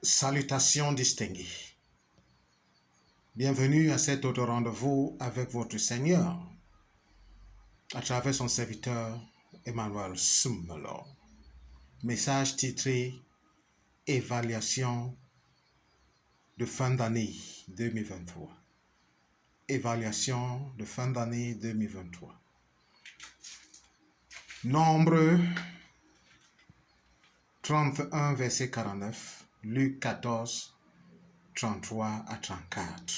Salutations distinguées. Bienvenue à cet autre rendez-vous avec votre Seigneur à travers son serviteur Emmanuel Summelo. Message titré Évaluation de fin d'année 2023. Évaluation de fin d'année 2023. Nombre 31, verset 49, Luc 14, 33 à 34.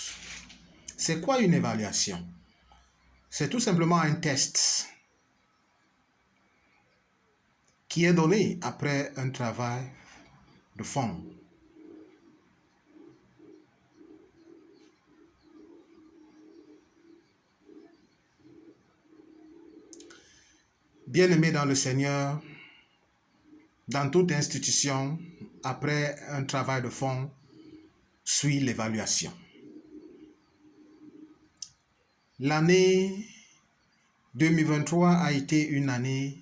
C'est quoi une évaluation? C'est tout simplement un test qui est donné après un travail de fond. Bien-aimés dans le Seigneur, dans toute institution, après un travail de fond, suit l'évaluation. L'année 2023 a été une année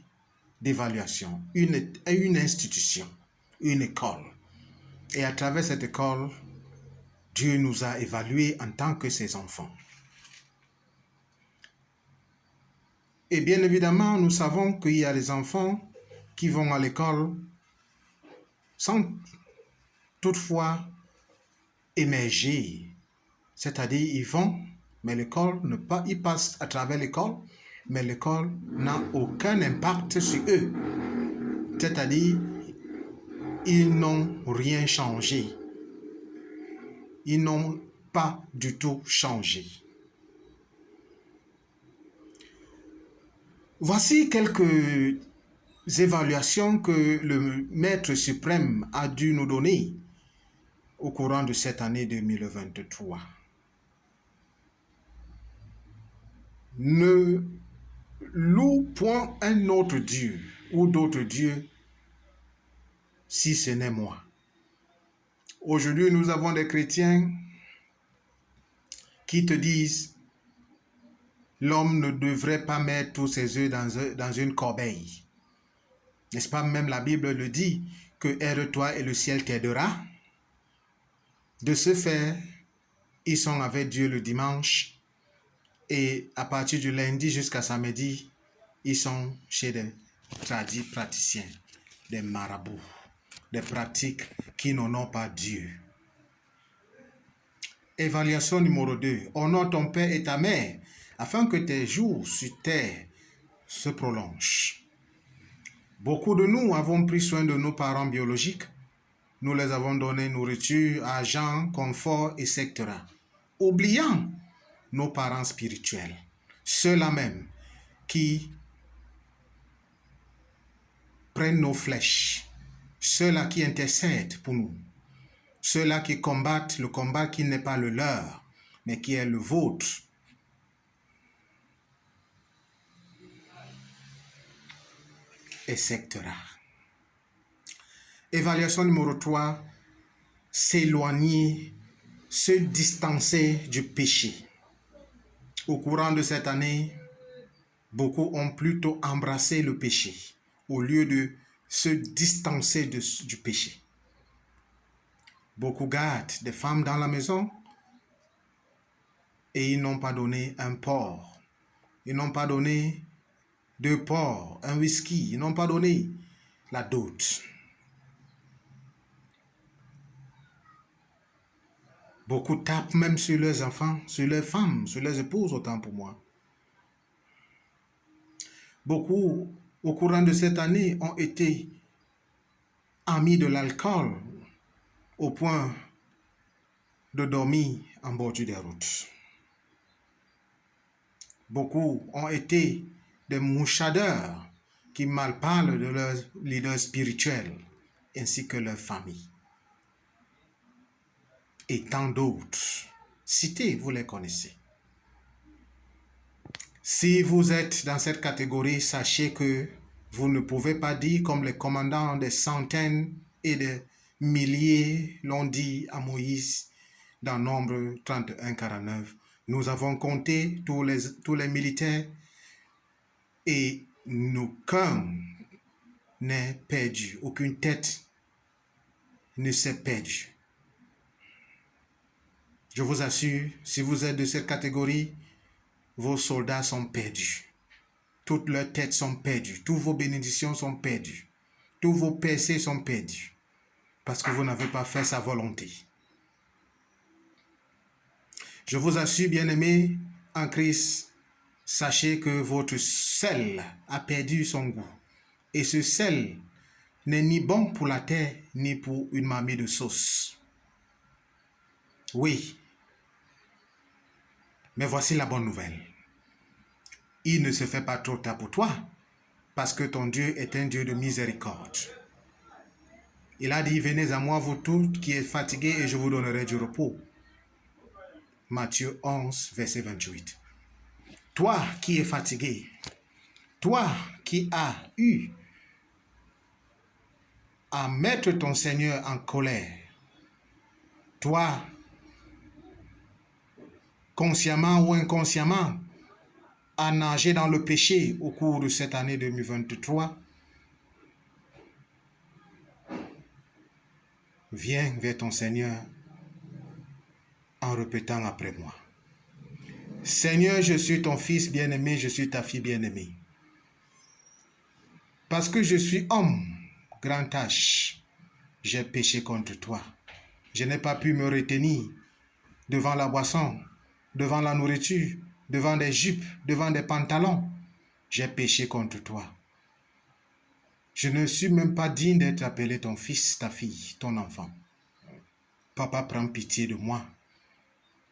d'évaluation, une institution, une école. Et à travers cette école, Dieu nous a évalués en tant que ses enfants. Et bien évidemment, nous savons qu'il y a des enfants qui vont à l'école sans toutefois émerger. C'est-à-dire, ils vont, mais l'école ne pas, ils passent à travers l'école, mais l'école n'a aucun impact sur eux. C'est-à-dire, ils n'ont rien changé. Ils n'ont pas du tout changé. Voici quelques évaluations que le Maître suprême a dû nous donner au courant de cette année 2023. Ne loue point un autre Dieu ou d'autres dieux si ce n'est moi. Aujourd'hui, nous avons des chrétiens qui te disent l'homme ne devrait pas mettre tous ses œufs dans une corbeille. N'est-ce pas? Même la Bible le dit, que erre-toi et le ciel t'aidera. De ce fait, ils sont avec Dieu le dimanche et à partir du lundi jusqu'à samedi, ils sont chez des tradis praticiens, des marabouts, des pratiques qui n'honorent pas Dieu. Évaluation numéro 2. Honore ton père et ta mère, afin que tes jours sur terre se prolongent. Beaucoup de nous avons pris soin de nos parents biologiques. Nous les avons donné nourriture, argent, confort, etc. Oubliant nos parents spirituels, ceux-là même qui prennent nos flèches, ceux-là qui intercèdent pour nous, ceux-là qui combattent le combat qui n'est pas le leur, mais qui est le vôtre. Etc. Évaluation numéro 3, s'éloigner, se distancer du péché. Au courant de cette année, beaucoup ont plutôt embrassé le péché au lieu de se distancer du péché. Beaucoup gardent des femmes dans la maison et ils n'ont pas donné un porc. Ils n'ont pas donné 2 porcs, un whisky. Ils n'ont pas donné la dot. Beaucoup tapent même sur leurs enfants, sur leurs femmes, sur leurs épouses, autant pour moi. Beaucoup, au courant de cette année, ont été amis de l'alcool au point de dormir en bordure des routes. Beaucoup ont été des mouchadeurs qui mal parlent de leurs leaders spirituels ainsi que leur famille. Et tant d'autres. Citez, vous les connaissez. Si vous êtes dans cette catégorie, sachez que vous ne pouvez pas dire comme les commandants des centaines et des milliers l'ont dit à Moïse dans Nombre 31, 49. Nous avons compté tous les militaires et aucun n'est perdu, aucune tête ne s'est perdu. Je vous assure, si vous êtes de cette catégorie, vos soldats sont perdus. Toutes leurs têtes sont perdues. Toutes vos bénédictions sont perdues. Tous vos percées sont perdus. Parce que vous n'avez pas fait sa volonté. Je vous assure, bien-aimés, en Christ, sachez que votre sel a perdu son goût. Et ce sel n'est ni bon pour la terre, ni pour une marmite de sauce. Oui. Mais voici la bonne nouvelle. Il ne se fait pas trop tard pour toi, parce que ton Dieu est un Dieu de miséricorde. Il a dit, venez à moi, vous tous qui êtes fatigués, et je vous donnerai du repos. Matthieu 11, verset 28. Toi qui es fatigué, toi qui as eu à mettre ton Seigneur en colère, toi, consciemment ou inconsciemment, à nager dans le péché au cours de cette année 2023, viens vers ton Seigneur en répétant après moi. Seigneur, je suis ton fils bien-aimé, je suis ta fille bien-aimée. Parce que je suis homme, grand âge, j'ai péché contre toi. Je n'ai pas pu me retenir devant la boisson, devant la nourriture, devant des jupes, devant des pantalons. J'ai péché contre toi. Je ne suis même pas digne d'être appelé ton fils, ta fille, ton enfant. Papa, prends pitié de moi.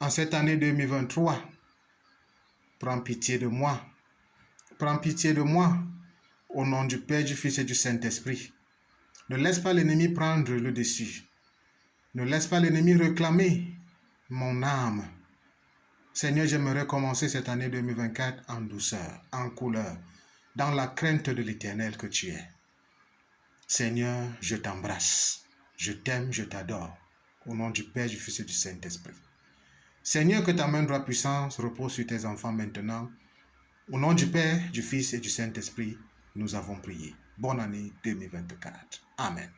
En cette année 2023, prends pitié de moi. Prends pitié de moi. Au nom du Père, du Fils et du Saint-Esprit. Ne laisse pas l'ennemi prendre le dessus. Ne laisse pas l'ennemi réclamer mon âme. Seigneur, j'aimerais commencer cette année 2024 en douceur, en couleur, dans la crainte de l'Éternel que tu es. Seigneur, je t'embrasse. Je t'aime, je t'adore. Au nom du Père, du Fils et du Saint-Esprit. Seigneur, que ta main droite puissance repose sur tes enfants maintenant. Au nom du Père, du Fils et du Saint-Esprit, nous avons prié. Bonne année 2024. Amen.